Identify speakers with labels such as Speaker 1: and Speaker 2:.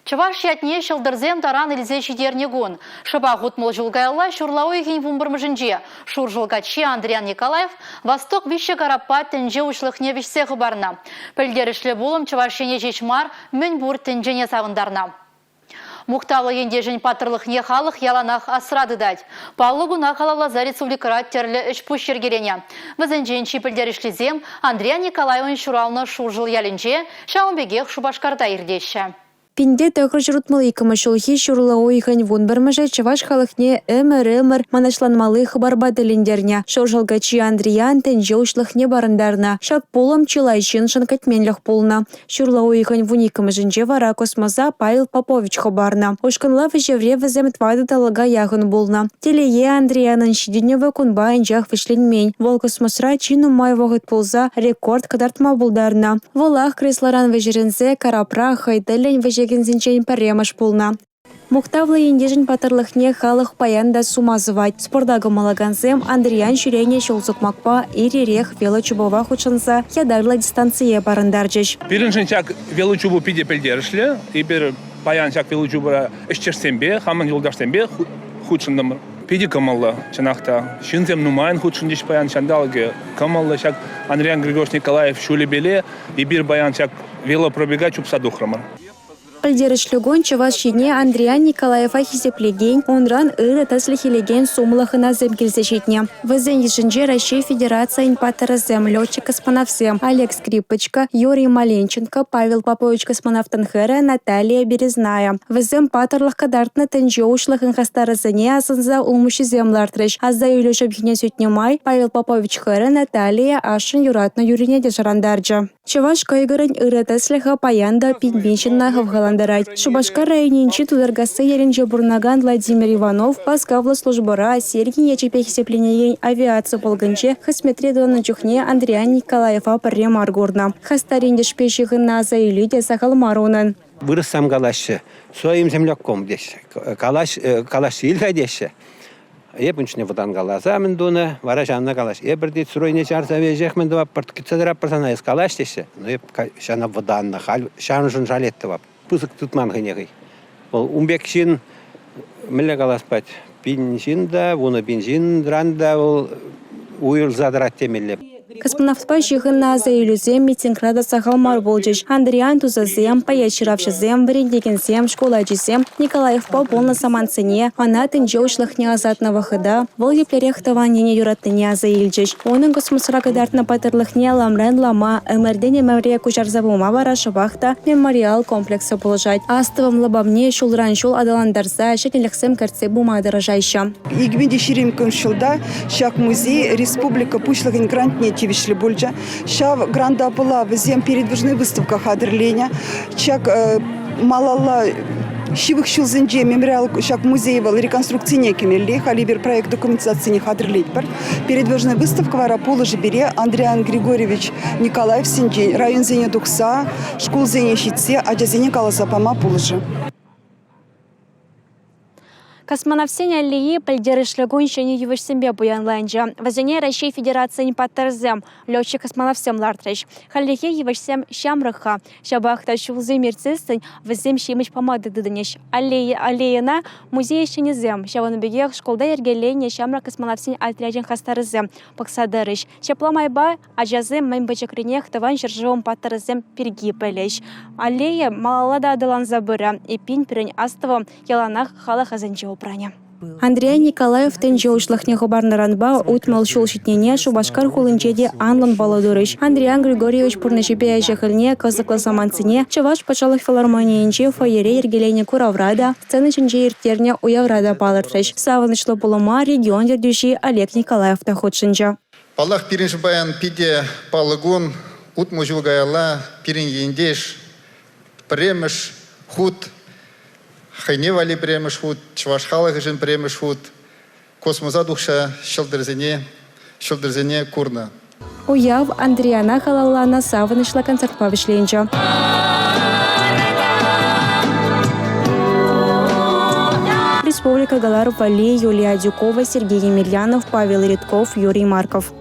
Speaker 1: Чаваш ятне шылдырзем таран илзе шидернегон. Шыба гутмыл жылгайла шурлауы ген вумбырмыжынже. Шур жылгачи Андриан Николаев Восток вище карапа тенже ушлыхне вишсе хыбарна. Пілдерішлі болым чавашене жешмар мін бур тенжене савындарна. Мухтавлы ендежін патырлықне халық яланақ асырады дать. Павлугуна халалаза республикара терлі үш пүшергелене. Візінжен чипілдерішлі зем Андриан Николаевын шуралны шуржыл ялінже шаумбегех шубашкарда ирдеші.
Speaker 2: Пинде тăхăр çурутмăлли кăмăçулхи çурла ойхăн вунбăрмăшă чăваш халăхне ëмір маначланмалли хăбарба тӗллендернне. Шăршăлгачи Андриан тенче уçлăхне барындарнă. Çак пулым чылайçын шăнкăтменллăх пулнă. Çурла ойхăн вуникăмăшӗнче вара космоза Павел Попович хăбарнă. Ушкăнла вăçевре вӗсем твайды талăга яхын пулнă. Телее Андрианын çитинневе кунба энчах вăçленмень. Вăл космосра чи нумай вăхыт пулса рекорд кăтартма пулдарнă. Вăлах кресларан вăçеренсе карапра хăйтăллен вăçекенсенчен пӗремăш пулнă. Мухтавлы ендежін патырлыхне халық паянда сумазывать. Спордагы малагансем Андриан шүрене шолсукмакпа иререх велочубова хучынса ядарлы дистанция барындарчыш.
Speaker 3: Пириншинчак велочубу пиде пелдерішлі, и бір паянчак велочубыра ішчерсембе, хамын юлдаштембе хучындым. Пиде камалла чанахта. Шинзем нумайн хучындиш паян чандалге. Камалла чак Андриан Григорьевич Николаев шулебеле, и бір баянчак велопробега чупса духрамар.
Speaker 2: Пілдерішлігон чавашине Андриан Николаева хизеплеген, онран ыры таслихилеген сумлахына земгелсе шетне. Візен ешінже Россия Федерациян патырызем, летчик космонавтсем Олег Скрипочка, Юрий Маленченко, Павел Попович космонавтанхера, Наталья Березная. Візен патырлық кадартны тенже ушлыхын хастарызыне асынза улмуши землартрыш. Азда үйлешіп хіне сөтнемай, Павел Попович хера, Наталья Ашын юратны юрине дежарандарджа. Чаваш кайгырын ыры таслиха паянда пинбеншинна хавгаландарать. Шубашкар районинчи тударгасы еренже бурнаган Владимир Иванов, паскавлы службора Сергей Ячепе хисепленеен авиация полгынче хасметредуанын чухне Андриан Николаева парре маргурна. Хастаринде шпешихына заилиде сахал маронын.
Speaker 4: Вырыссам калашы, своим земляком деші. Калаш илға деші. Епінчіне вудан каласа мен дуны, вара жанна калаш. Ебірді сұройне жарса вежех мен дуап, пырткітсадырап пырсана ес калаш деші. Ну еп шана вуданна хал, шан жын жалетті вап. Пызык тұтман ғынеғый. Ол умбекшін мүлі каласпать. Бензин да, вуны бензин дранда, ол уйыл задырат темелеп.
Speaker 2: Космонавтпа жығына заилюзем митинграда сахалмар болжыш. Андриан тузазем, паячыравшызем, варендегензем, школачызем, Николаевпа полна саманцыне, ана тенже ушлыхне азатного хыда, вол еплерех таванене юраттыне заилжыш. Оның космосра кадартна патырлыхне ламрен лама, өмірдене мәвре кучарзавума варашы вахта мемориал комплексы болжать. Астывым лабамне шулран шул адаландарса, шетелексем кәртсе бума дыражайша.
Speaker 5: Игменде ширим күншілда, шак музей республика пушлығын грантне вишли больше. Шав гранда была везем передвижная выставка хадрления. Чак малала шивых шулзенже мемориал шак музеевал реконструкции кемелли халибер проект документации хадрлить. Передвижная выставка вара положи бере Андриан Григорьевич Николаев сенжень район зене дукса школ зене щитсе а зене каласа пама положи.
Speaker 2: Космонавтсен әллии пілдерішлігін шені ювішсенбе бұянлайынжа. Вазене Россия Федерациян паттырзем, летчик космонавтсем лартрыш. Халлихе ювішсем шамрыха. Шабахта шулзы мерцестін візем шеміш помады дыдынеш. Аллеяна музей шенезем. Шаваныбегех школда ергелене шамры космонавтсен отряджен хастарызем. Паксадырыш. Шапламайба ажазем мәнбачакренех таван жыржывым паттырзем перги пелеш. Аллея малалада адылан забыра. Эпин перен астывым яланах халық азанчы опране. Андриан Николаев тенже ушлахне хабарнаранба утмал шул шитнене Шубашкар хулынчеде анлан баладурыш. Андриан Григорьевич пурнашипе ажахылне кызыклы саманцыне Чаваш пачалық филармонийинче фойере ергелене кураврада, сцены ченже иртерне уяврада балыртыш. Савынышлы болыма регион дердюши Олег Николаев тахотшынча.
Speaker 6: Палах пиринш баян пиде палыгун утму жылгаяла пирин ендеш премеш худ Хайне вали премеш худ, чвашхалы жын премеш худ, космоза духша шылдырзене курна.
Speaker 2: Уяв Андриана халалана савынышла концерт павишленча. Республика Галару Юлия Дюкова, Сергей Емельянов, Павел Редков, Юрий Марков.